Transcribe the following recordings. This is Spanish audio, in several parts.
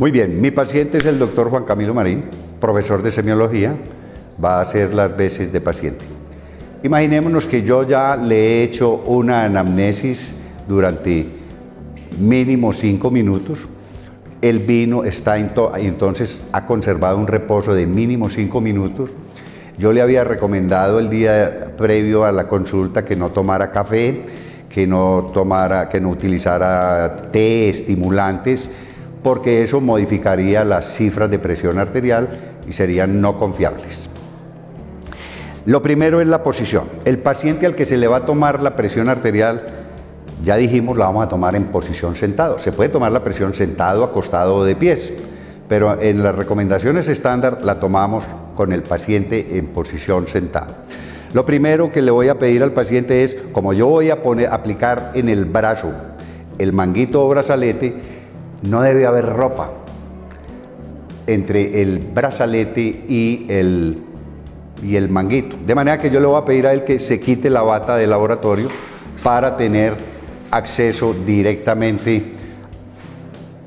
Muy bien, mi paciente es el doctor Juan Camilo Marín, profesor de semiología, va a hacer las veces de paciente. Imaginémonos que yo ya le he hecho una anamnesis durante mínimo 5 minutos. El vino está entonces ha conservado un reposo de mínimo 5 minutos. Yo le había recomendado el día previo a la consulta que no tomara café, que no utilizara té, estimulantes, porque eso modificaría las cifras de presión arterial y serían no confiables. Lo primero es la posición. El paciente al que se le va a tomar la presión arterial, ya dijimos, la vamos a tomar en posición sentado. Se puede tomar la presión sentado, acostado o de pies, pero en las recomendaciones estándar la tomamos con el paciente en posición sentado. Lo primero que le voy a pedir al paciente es, como yo voy a aplicar en el brazo el manguito o brazalete, no debe haber ropa entre el brazalete y el manguito. De manera que yo le voy a pedir a él que se quite la bata de laboratorio para tener acceso directamente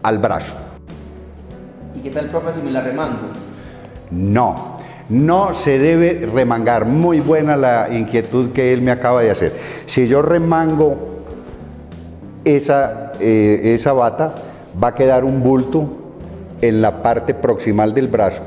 al brazo. ¿Y qué tal, profe, si me la remango? No se debe remangar. Muy buena la inquietud que él me acaba de hacer. Si yo remango esa bata, va a quedar un bulto en la parte proximal del brazo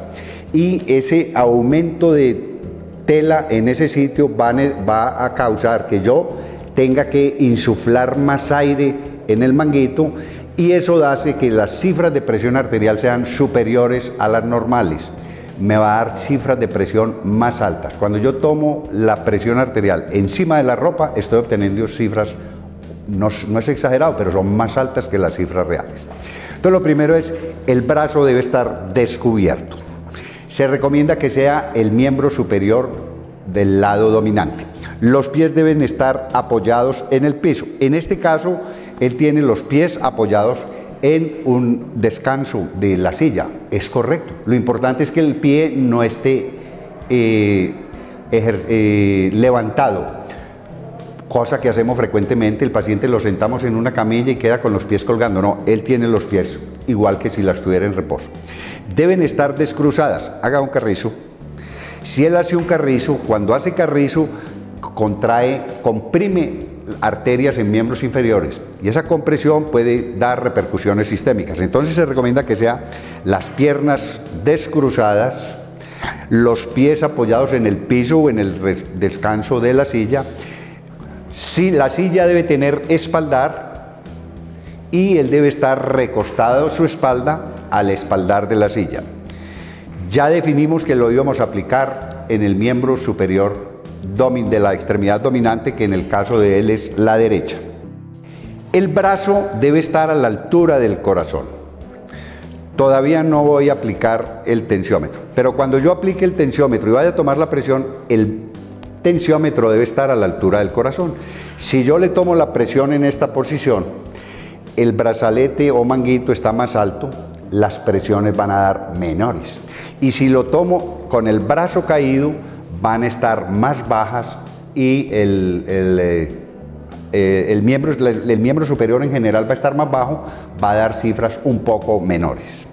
y ese aumento de tela en ese sitio va a causar que yo tenga que insuflar más aire en el manguito y eso hace que las cifras de presión arterial sean superiores a las normales. Me va a dar cifras de presión más altas. Cuando yo tomo la presión arterial encima de la ropa, estoy obteniendo cifras, no es exagerado, pero son más altas que las cifras reales. Entonces lo primero es, el brazo debe estar descubierto. Se recomienda que sea el miembro superior del lado dominante. Los pies deben estar apoyados en el piso. En este caso, él tiene los pies apoyados en un descanso de la silla. Es correcto. Lo importante es que el pie no esté levantado, cosa que hacemos frecuentemente. El paciente lo sentamos en una camilla y queda con los pies colgando. No, él tiene los pies igual que si las tuviera en reposo. Deben estar descruzadas. Haga un carrizo. Si él hace un carrizo, cuando hace carrizo, comprime arterias en miembros inferiores y esa compresión puede dar repercusiones sistémicas. Entonces se recomienda que sea las piernas descruzadas, los pies apoyados en el piso o en el descanso de la silla. Si la silla debe tener espaldar y él debe estar recostado su espalda al espaldar de la silla. Ya definimos que lo íbamos a aplicar en el miembro superior de la extremidad dominante, que en el caso de él es la derecha. El brazo debe estar a la altura del corazón. Todavía no voy a aplicar el tensiómetro, pero cuando yo aplique el tensiómetro y vaya a tomar la presión, el tensiómetro debe estar a la altura del corazón. Si yo le tomo la presión en esta posición, el brazalete o manguito está más alto, las presiones van a dar menores. Y si lo tomo con el brazo caído, van a estar más bajas y el miembro superior en general va a estar más bajo, va a dar cifras un poco menores.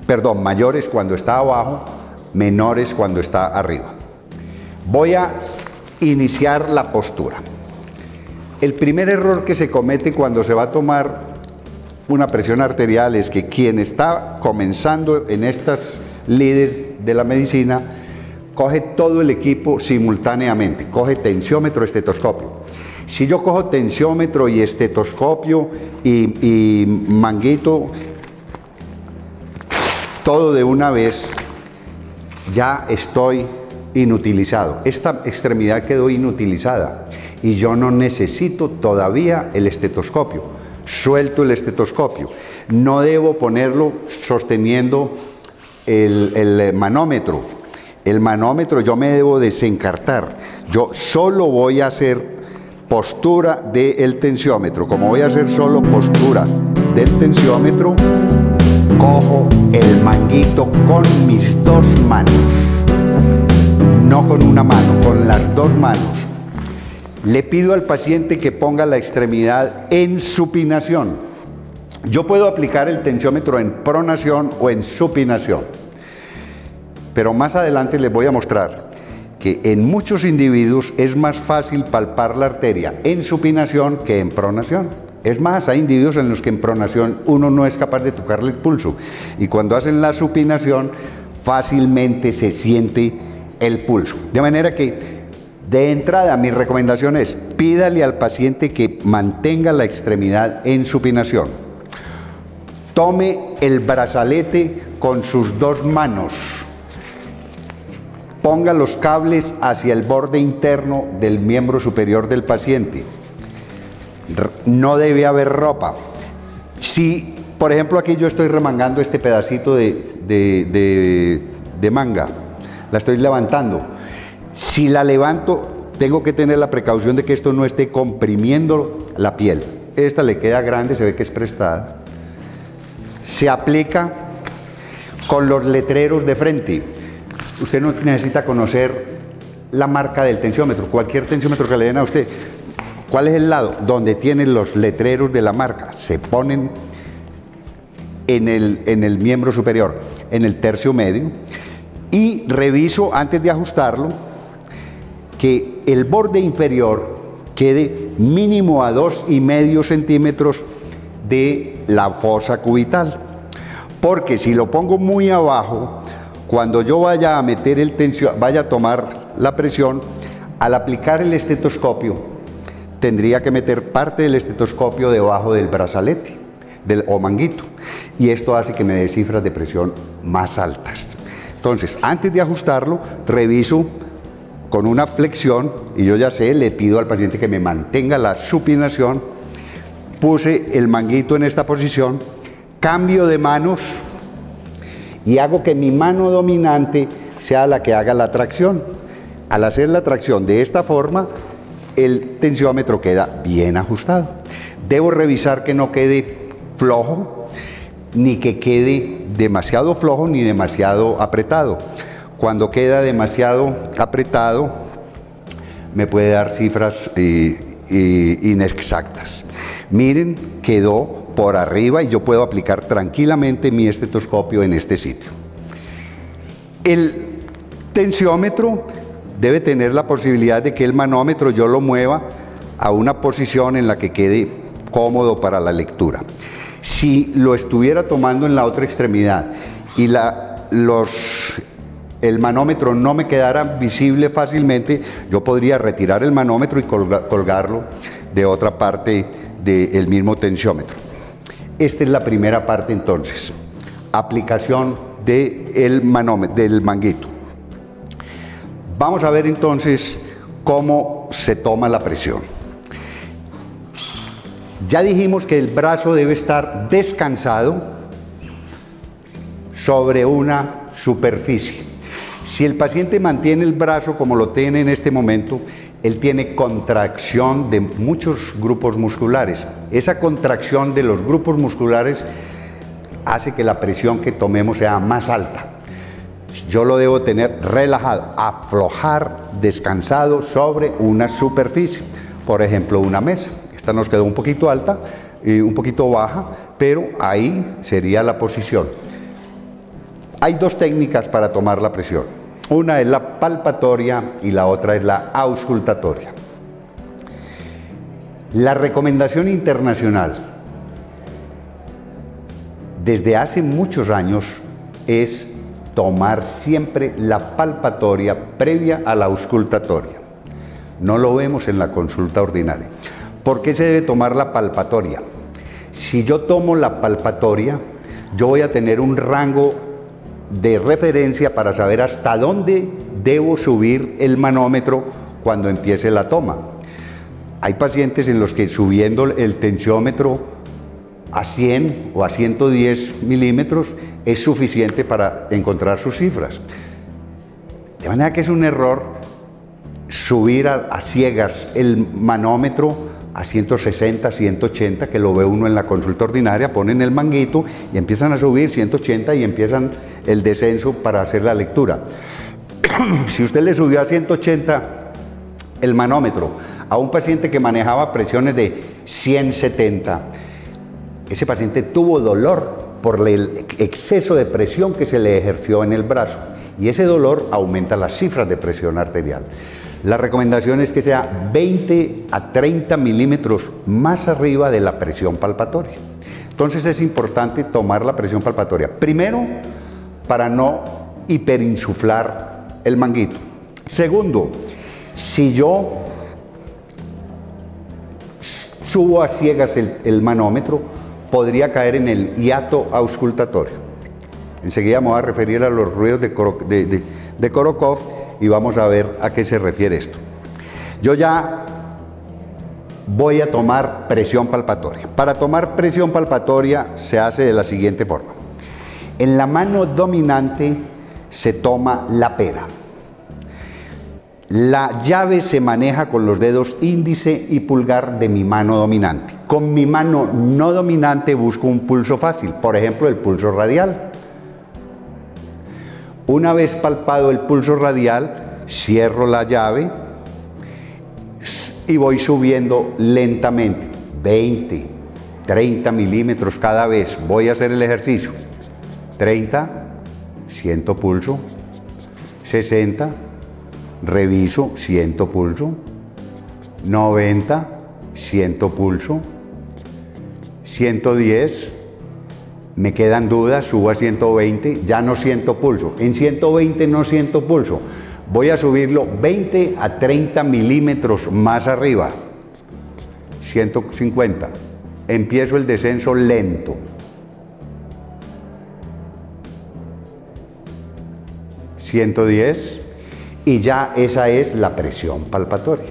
Perdón, mayores cuando está abajo, menores cuando está arriba. Voy a iniciar la postura. El primer error que se comete cuando se va a tomar una presión arterial es que quien está comenzando en estas lides de la medicina coge todo el equipo simultáneamente, coge tensiómetro, estetoscopio. Si yo cojo tensiómetro y estetoscopio y manguito, todo de una vez, ya estoy inutilizado. Esta extremidad quedó inutilizada y yo no necesito todavía el estetoscopio. Suelto el estetoscopio. No debo ponerlo sosteniendo el manómetro. El manómetro yo me debo desencartar. Yo solo voy a hacer postura del tensiómetro. Como voy a hacer solo postura del tensiómetro, cojo el manguito con mis dos manos. No con una mano, con las dos manos. Le pido al paciente que ponga la extremidad en supinación. Yo puedo aplicar el tensiómetro en pronación o en supinación, pero más adelante les voy a mostrar que en muchos individuos es más fácil palpar la arteria en supinación que en pronación. Es más, hay individuos en los que en pronación uno no es capaz de tocarle el pulso y cuando hacen la supinación fácilmente se siente el pulso. De manera que de entrada mi recomendación es pídale al paciente que mantenga la extremidad en supinación. Tome el brazalete con sus dos manos. Ponga los cables hacia el borde interno del miembro superior del paciente. No debe haber ropa. Si, por ejemplo, aquí yo estoy remangando este pedacito de manga, la estoy levantando. Si la levanto, tengo que tener la precaución de que esto no esté comprimiendo la piel. Esta le queda grande, se ve que es prestada. Se aplica con los letreros de frente. Usted no necesita conocer la marca del tensiómetro, cualquier tensiómetro que le den a usted. ¿Cuál es el lado? Donde tienen los letreros de la marca. Se ponen en el miembro superior, en el tercio medio, y reviso antes de ajustarlo que el borde inferior quede mínimo a 2,5 centímetros de la fosa cubital, porque si lo pongo muy abajo, cuando yo vaya a meter vaya a tomar la presión, al aplicar el estetoscopio, tendría que meter parte del estetoscopio debajo del brazalete o manguito, y esto hace que me dé cifras de presión más altas. Entonces, antes de ajustarlo, reviso con una flexión, y yo ya sé, le pido al paciente que me mantenga la supinación. Puse el manguito en esta posición, cambio de manos y hago que mi mano dominante sea la que haga la tracción. Al hacer la tracción de esta forma, el tensiómetro queda bien ajustado. Debo revisar que no quede flojo, ni que quede demasiado flojo ni demasiado apretado. Cuando queda demasiado apretado, me puede dar cifras inexactas. Miren, quedó por arriba y yo puedo aplicar tranquilamente mi estetoscopio en este sitio. El tensiómetro debe tener la posibilidad de que el manómetro yo lo mueva a una posición en la que quede cómodo para la lectura. Si lo estuviera tomando en la otra extremidad y el manómetro no me quedara visible fácilmente, yo podría retirar el manómetro y colgarlo de otra parte del mismo tensiómetro. Esta es la primera parte entonces, aplicación del manguito. Vamos a ver entonces cómo se toma la presión. Ya dijimos que el brazo debe estar descansado sobre una superficie. Si el paciente mantiene el brazo como lo tiene en este momento, él tiene contracción de muchos grupos musculares. Esa contracción de los grupos musculares hace que la presión que tomemos sea más alta. Yo lo debo tener relajado, aflojar, descansado sobre una superficie. Por ejemplo, una mesa. Esta nos quedó un poquito alta y un poquito baja, pero ahí sería la posición. Hay dos técnicas para tomar la presión. Una es la palpatoria y la otra es la auscultatoria. La recomendación internacional desde hace muchos años es tomar siempre la palpatoria previa a la auscultatoria. No lo vemos en la consulta ordinaria. ¿Por qué se debe tomar la palpatoria? Si yo tomo la palpatoria, yo voy a tener un rango de referencia para saber hasta dónde debo subir el manómetro cuando empiece la toma. Hay pacientes en los que subiendo el tensiómetro a 100 o a 110 milímetros es suficiente para encontrar sus cifras. De manera que es un error subir a ciegas el manómetro a 160, 180, que lo ve uno en la consulta ordinaria, ponen el manguito y empiezan a subir 180 y empiezan el descenso para hacer la lectura. Si usted le subió a 180 el manómetro a un paciente que manejaba presiones de 170, ese paciente tuvo dolor por el exceso de presión que se le ejerció en el brazo y ese dolor aumenta las cifras de presión arterial. La recomendación es que sea 20 a 30 milímetros más arriba de la presión palpatoria. Entonces es importante tomar la presión palpatoria. Primero, para no hiperinsuflar el manguito. Segundo, si yo subo a ciegas el manómetro, podría caer en el hiato auscultatorio. Enseguida me voy a referir a los ruidos de Korokov y vamos a ver a qué se refiere esto. Yo ya voy a tomar presión palpatoria. Para tomar presión palpatoria se hace de la siguiente forma. En la mano dominante se toma la pera. La llave se maneja con los dedos índice y pulgar de mi mano dominante. Con mi mano no dominante busco un pulso fácil, por ejemplo el pulso radial. Una vez palpado el pulso radial, cierro la llave y voy subiendo lentamente, 20, 30 milímetros cada vez. Voy a hacer el ejercicio. 30, siento pulso, 60, reviso, siento pulso, 90, siento pulso, 110, me quedan dudas, subo a 120, ya no siento pulso, en 120 no siento pulso, voy a subirlo 20 a 30 milímetros más arriba, 150, empiezo el descenso lento, 110, y ya esa es la presión palpatoria.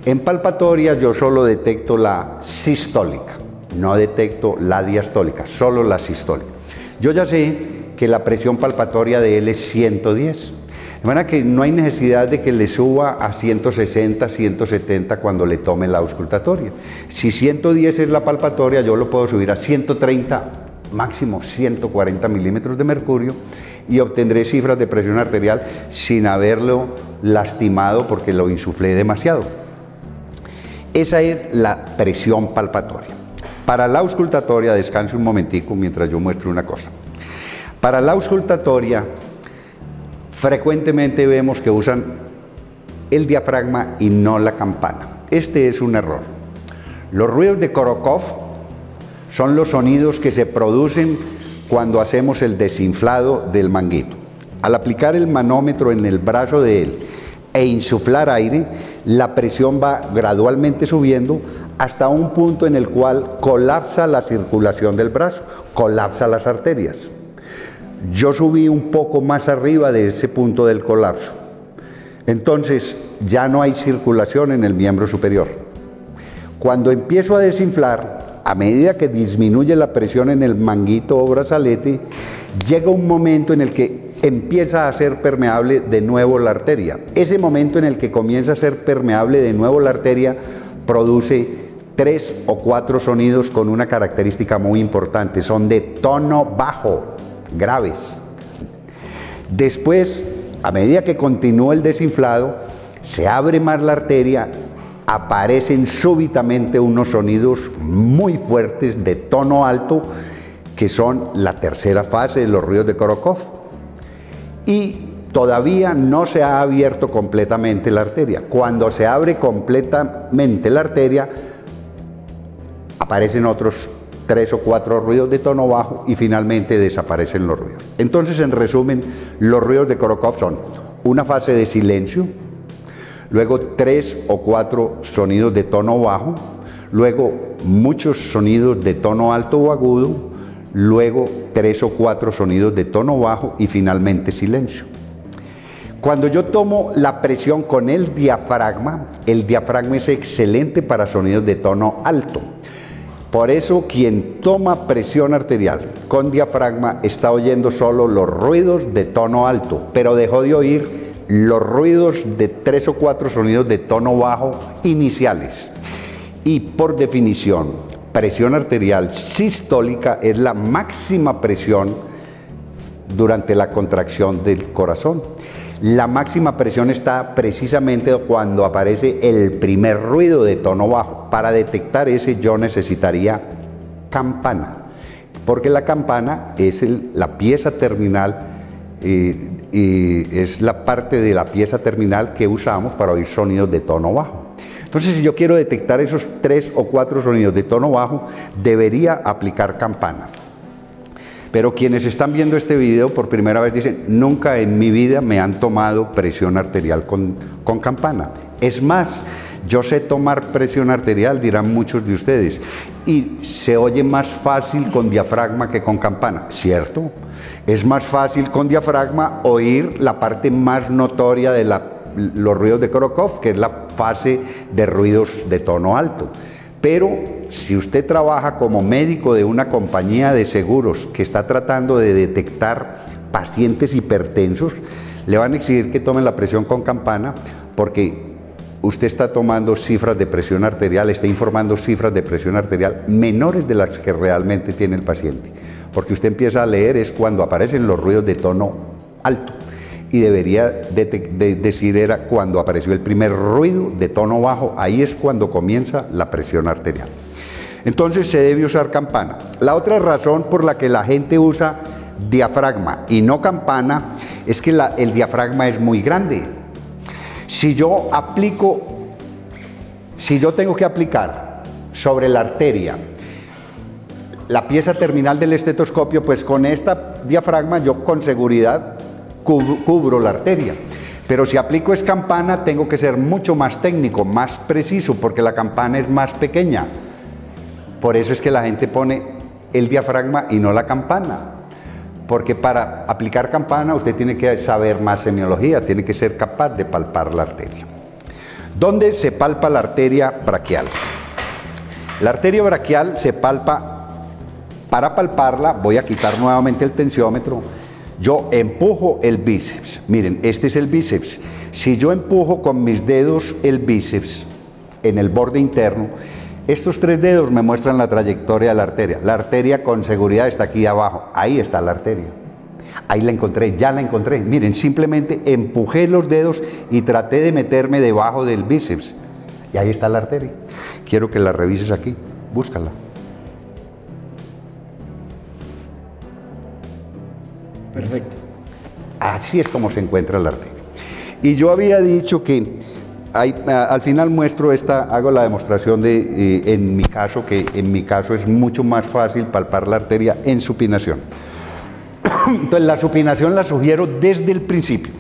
En palpatoria yo solo detecto la sistólica, no detecto la diastólica, solo la sistólica. Yo ya sé que la presión palpatoria de él es 110, de manera que no hay necesidad de que le suba a 160, 170 cuando le tome la auscultatoria. Si 110 es la palpatoria, yo lo puedo subir a 130, máximo 140 milímetros de mercurio, y obtendré cifras de presión arterial sin haberlo lastimado porque lo insuflé demasiado. Esa es la presión palpatoria. Para la auscultatoria, descanse un momentico mientras yo muestro una cosa. Para la auscultatoria, frecuentemente vemos que usan el diafragma y no la campana. Este es un error. Los ruidos de Korokov son los sonidos que se producen cuando hacemos el desinflado del manguito. Al aplicar el manómetro en el brazo de él e insuflar aire, la presión va gradualmente subiendo hasta un punto en el cual colapsa la circulación del brazo, colapsa las arterias. Yo subí un poco más arriba de ese punto del colapso. Entonces ya no hay circulación en el miembro superior. Cuando empiezo a desinflar, a medida que disminuye la presión en el manguito o brazalete, llega un momento en el que empieza a ser permeable de nuevo la arteria. Ese momento en el que comienza a ser permeable de nuevo la arteria produce 3 o 4 sonidos con una característica muy importante. Son de tono bajo, graves. Después, a medida que continúa el desinflado, se abre más la arteria, aparecen súbitamente unos sonidos muy fuertes de tono alto que son la tercera fase de los ruidos de Korokov, y todavía no se ha abierto completamente la arteria. Cuando se abre completamente la arteria aparecen otros 3 o 4 ruidos de tono bajo y finalmente desaparecen los ruidos. Entonces, en resumen, los ruidos de Korokov son una fase de silencio, luego 3 o 4 sonidos de tono bajo, luego muchos sonidos de tono alto o agudo, luego 3 o 4 sonidos de tono bajo y finalmente silencio. Cuando yo tomo la presión con el diafragma es excelente para sonidos de tono alto. Por eso quien toma presión arterial con diafragma está oyendo solo los ruidos de tono alto, pero dejó de oír los ruidos de 3 o 4 sonidos de tono bajo iniciales. Y por definición, presión arterial sistólica es la máxima presión durante la contracción del corazón. La máxima presión está precisamente cuando aparece el primer ruido de tono bajo. Para detectar ese yo necesitaría campana, porque la campana es la pieza terminal, es la parte de la pieza terminal que usamos para oír sonidos de tono bajo. Entonces, si yo quiero detectar esos 3 o 4 sonidos de tono bajo, debería aplicar campana. Pero quienes están viendo este video por primera vez dicen, nunca en mi vida me han tomado presión arterial con campana. Es más, yo sé tomar presión arterial, dirán muchos de ustedes, y se oye más fácil con diafragma que con campana, ¿cierto? Es más fácil con diafragma oír la parte más notoria de los ruidos de Korokov, que es la fase de ruidos de tono alto. Pero si usted trabaja como médico de una compañía de seguros que está tratando de detectar pacientes hipertensos, le van a exigir que tomen la presión con campana, porque usted está tomando cifras de presión arterial, está informando cifras de presión arterial menores de las que realmente tiene el paciente. Porque usted empieza a leer es cuando aparecen los ruidos de tono alto. Y debería decir era cuando apareció el primer ruido de tono bajo, ahí es cuando comienza la presión arterial. Entonces se debe usar campana. La otra razón por la que la gente usa diafragma y no campana es que el diafragma es muy grande. Si yo tengo que aplicar sobre la arteria la pieza terminal del estetoscopio, pues con esta diafragma yo con seguridad cubro la arteria. Pero si aplico es campana, tengo que ser mucho más técnico, más preciso, porque la campana es más pequeña. Por eso es que la gente pone el diafragma y no la campana. Porque para aplicar campana usted tiene que saber más semiología, tiene que ser capaz de palpar la arteria. ¿Dónde se palpa la arteria braquial? La arteria braquial se palpa, para palparla voy a quitar nuevamente el tensiómetro. Yo empujo el bíceps, miren, este es el bíceps. Si yo empujo con mis dedos el bíceps en el borde interno, estos 3 dedos me muestran la trayectoria de la arteria. La arteria con seguridad está aquí abajo, ahí está la arteria. Ahí la encontré, ya la encontré. Miren, simplemente empujé los dedos y traté de meterme debajo del bíceps. Y ahí está la arteria. Quiero que la revises aquí, búscala. Perfecto. Así es como se encuentra la arteria. Y yo había dicho que al final muestro hago la demostración de, en mi caso es mucho más fácil palpar la arteria en supinación. Entonces la supinación la sugiero desde el principio.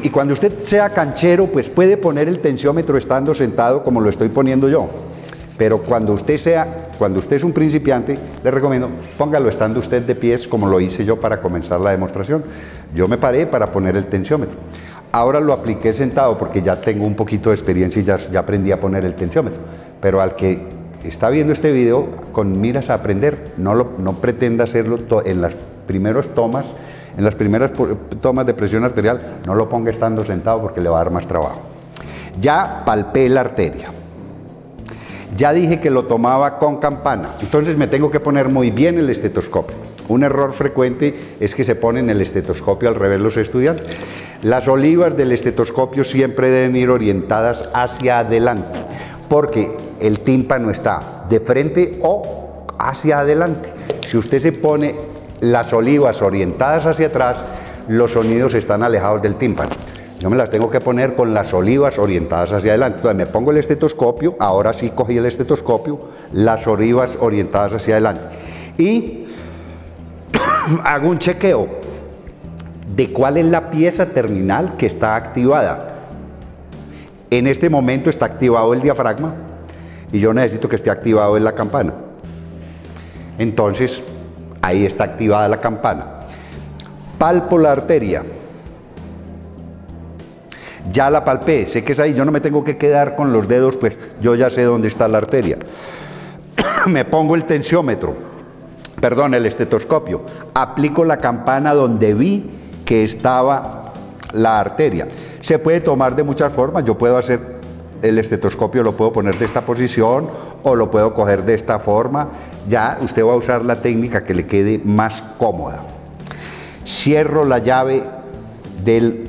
Y cuando usted sea canchero, pues puede poner el tensiómetro estando sentado como lo estoy poniendo yo. Pero cuando usted es un principiante, le recomiendo, póngalo estando usted de pies como lo hice yo para comenzar la demostración. Yo me paré para poner el tensiómetro. Ahora lo apliqué sentado porque ya tengo un poquito de experiencia y ya aprendí a poner el tensiómetro. Pero al que está viendo este video con miras a aprender, no pretenda hacerlo en las primeras tomas de presión arterial, no lo ponga estando sentado porque le va a dar más trabajo. Ya palpé la arteria. Ya dije que lo tomaba con campana, entonces me tengo que poner muy bien el estetoscopio. Un error frecuente es que se ponen el estetoscopio al revés los estudiantes. Las olivas del estetoscopio siempre deben ir orientadas hacia adelante, porque el tímpano está de frente o hacia adelante. Si usted se pone las olivas orientadas hacia atrás, los sonidos están alejados del tímpano. Yo me las tengo que poner con las olivas orientadas hacia adelante. Entonces me pongo el estetoscopio, ahora sí cogí el estetoscopio, las olivas orientadas hacia adelante. Y hago un chequeo de cuál es la pieza terminal que está activada. En este momento está activado el diafragma y yo necesito que esté activado en la campana. Entonces, ahí está activada la campana. Palpo la arteria. Ya la palpé, sé que es ahí, yo no me tengo que quedar con los dedos, pues yo ya sé dónde está la arteria. Me pongo el tensiómetro, el estetoscopio, aplico la campana donde vi que estaba la arteria. Se puede tomar de muchas formas, yo puedo hacer el estetoscopio, lo puedo poner de esta posición o lo puedo coger de esta forma. Ya usted va a usar la técnica que le quede más cómoda. Cierro la llave del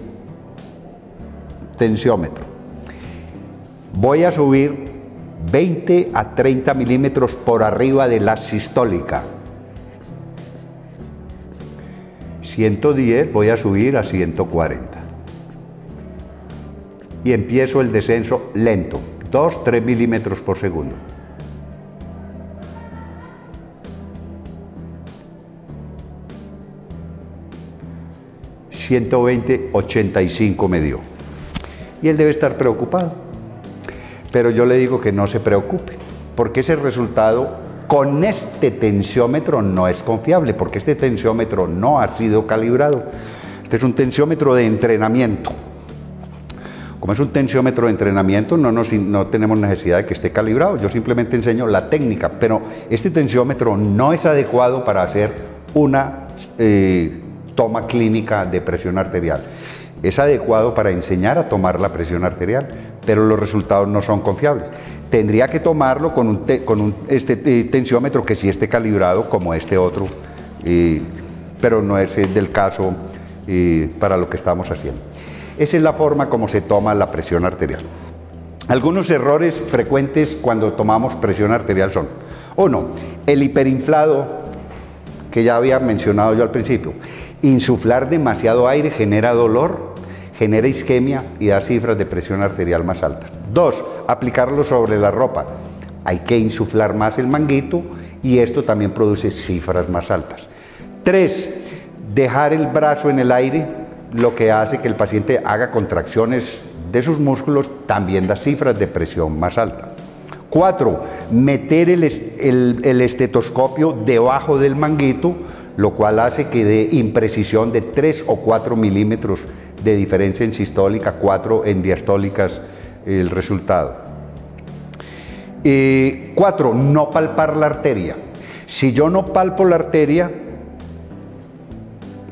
tensiómetro. Voy a subir 20 a 30 milímetros por arriba de la sistólica. 110, voy a subir a 140. Y empiezo el descenso lento, 2-3 milímetros por segundo. ...120, 85 me dio. Y él debe estar preocupado. Pero yo le digo que no se preocupe, porque ese resultado con este tensiómetro no es confiable, porque este tensiómetro no ha sido calibrado. Este es un tensiómetro de entrenamiento. Como es un tensiómetro de entrenamiento, no tenemos necesidad de que esté calibrado. Yo simplemente enseño la técnica, pero este tensiómetro no es adecuado para hacer una toma clínica de presión arterial. Es adecuado para enseñar a tomar la presión arterial, pero los resultados no son confiables. Tendría que tomarlo con este tensiómetro que sí esté calibrado como este otro, pero no es del caso para lo que estamos haciendo. Esa es la forma como se toma la presión arterial. Algunos errores frecuentes cuando tomamos presión arterial son: 1. El hiperinflado, que ya había mencionado yo al principio. Insuflar demasiado aire genera dolor, genera isquemia y da cifras de presión arterial más altas. 2. Aplicarlo sobre la ropa. Hay que insuflar más el manguito y esto también produce cifras más altas. 3. Dejar el brazo en el aire, lo que hace que el paciente haga contracciones de sus músculos, también da cifras de presión más alta. 4. Meter el estetoscopio debajo del manguito, lo cual hace que dé imprecisión de 3 o 4 milímetros de diferencia en sistólica, 4 en diastólicas el resultado. 4. No palpar la arteria. Si yo no palpo la arteria,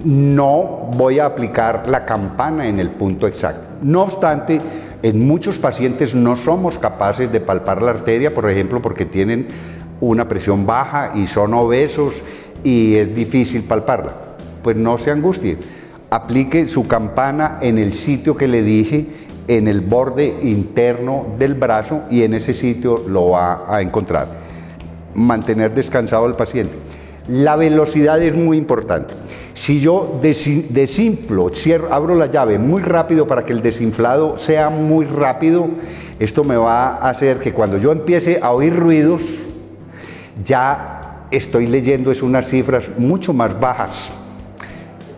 no voy a aplicar la campana en el punto exacto. No obstante, en muchos pacientes no somos capaces de palpar la arteria, por ejemplo, porque tienen una presión baja y son obesos y es difícil palparla. Pues no se angustien, aplique su campana en el sitio que le dije, en el borde interno del brazo, y en ese sitio lo va a encontrar. Mantener descansado al paciente. La velocidad es muy importante. Si yo desinflo, abro la llave muy rápido para que el desinflado sea muy rápido, esto me va a hacer que cuando yo empiece a oír ruidos, ya estoy leyendo unas cifras mucho más bajas.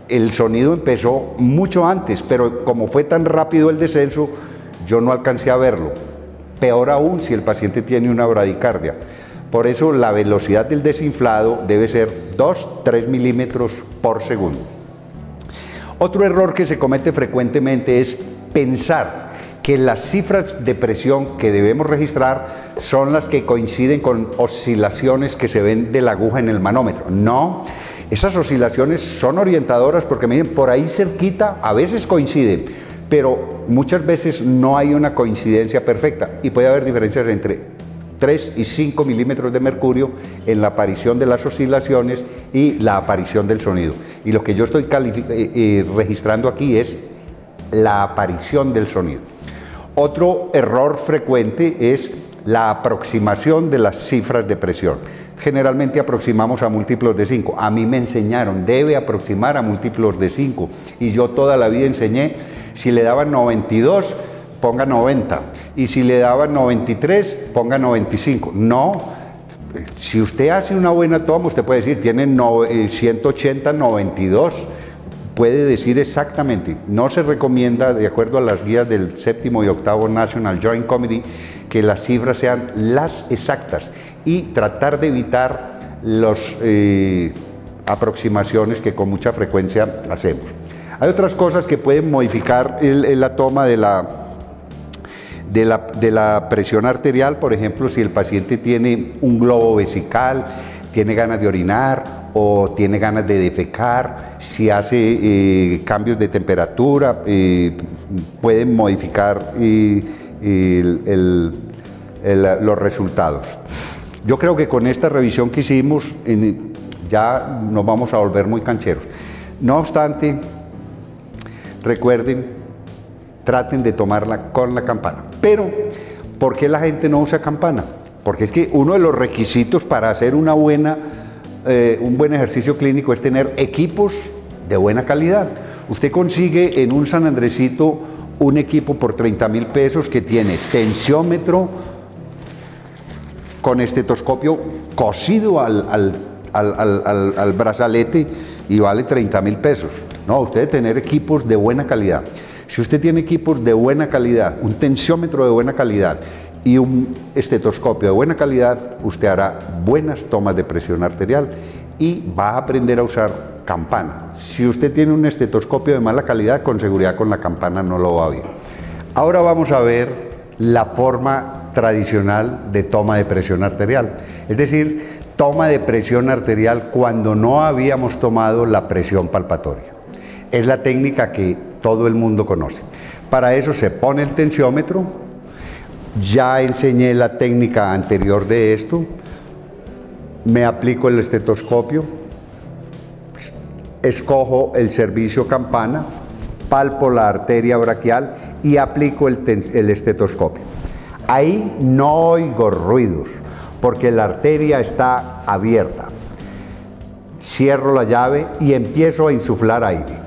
El sonido empezó mucho antes, pero como fue tan rápido el descenso, yo no alcancé a verlo. Peor aún si el paciente tiene una bradicardia. Por eso la velocidad del desinflado debe ser 2-3 milímetros por segundo. Otro error que se comete frecuentemente es pensar que las cifras de presión que debemos registrar son las que coinciden con oscilaciones que se ven de la aguja en el manómetro. No, esas oscilaciones son orientadoras porque miren, por ahí cerquita a veces coinciden, pero muchas veces no hay una coincidencia perfecta y puede haber diferencias entre 3 y 5 milímetros de mercurio en la aparición de las oscilaciones y la aparición del sonido. Y lo que yo estoy registrando aquí es la aparición del sonido. Otro error frecuente es la aproximación de las cifras de presión. Generalmente aproximamos a múltiplos de 5. A mí me enseñaron, debe aproximar a múltiplos de 5. Y yo toda la vida enseñé, si le daban 92, ponga 90. Y si le daban 93, ponga 95. No, si usted hace una buena toma, usted puede decir, tiene 180, 92. Puede decir exactamente. No se recomienda, de acuerdo a las guías del 7º y 8º National Joint Committee, que las cifras sean las exactas y tratar de evitar las aproximaciones que con mucha frecuencia hacemos. Hay otras cosas que pueden modificar la toma de la presión arterial. Por ejemplo, si el paciente tiene un globo vesical, tiene ganas de orinar o tiene ganas de defecar, si hace cambios de temperatura, pueden modificar los resultados. Yo creo que con esta revisión que hicimos ya nos vamos a volver muy cancheros. No obstante, recuerden, traten de tomarla con la campana. Pero ¿por qué la gente no usa campana? Porque es que uno de los requisitos para hacer un buen ejercicio clínico es tener equipos de buena calidad. Usted consigue en un San Andresito un equipo por 30.000 pesos que tiene tensiómetro con estetoscopio cosido al brazalete y vale 30.000 pesos. No, usted debe tener equipos de buena calidad. Si usted tiene equipos de buena calidad, un tensiómetro de buena calidad y un estetoscopio de buena calidad, usted hará buenas tomas de presión arterial y va a aprender a usar campana. Si usted tiene un estetoscopio de mala calidad, con seguridad con la campana no lo va a oír. Ahora vamos a ver la forma tradicional de toma de presión arterial, es decir, toma de presión arterial cuando no habíamos tomado la presión palpatoria. Es la técnica que todo el mundo conoce. Para eso se pone el tensiómetro. Ya enseñé la técnica anterior de esto. Me aplico el estetoscopio, escojo el servicio campana, palpo la arteria braquial y aplico el estetoscopio. Ahí no oigo ruidos porque la arteria está abierta. Cierro la llave y empiezo a insuflar aire,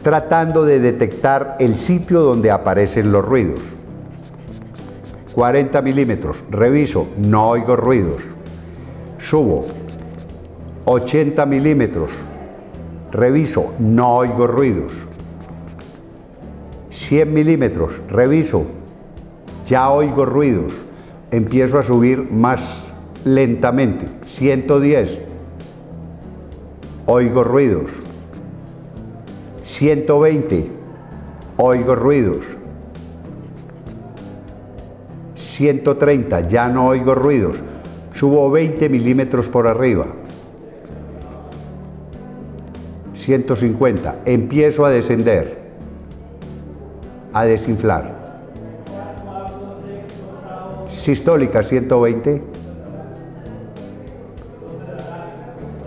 tratando de detectar el sitio donde aparecen los ruidos. 40 milímetros, reviso, no oigo ruidos. Subo. 80 milímetros, reviso, no oigo ruidos. 100 milímetros, reviso, ya oigo ruidos. Empiezo a subir más lentamente. 110, oigo ruidos. 120, oigo ruidos. 130, ya no oigo ruidos. Subo 20 milímetros por arriba. 150, empiezo a descender, a desinflar. Sistólica 120,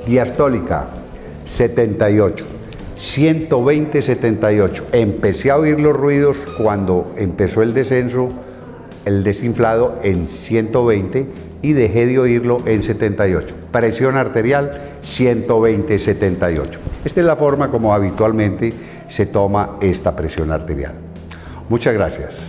diastólica 78, 120, 78. Empecé a oír los ruidos cuando empezó el descenso, el desinflado en 120 y dejé de oírlo en 78. Presión arterial 120, 78. Esta es la forma como habitualmente se toma esta presión arterial. Muchas gracias.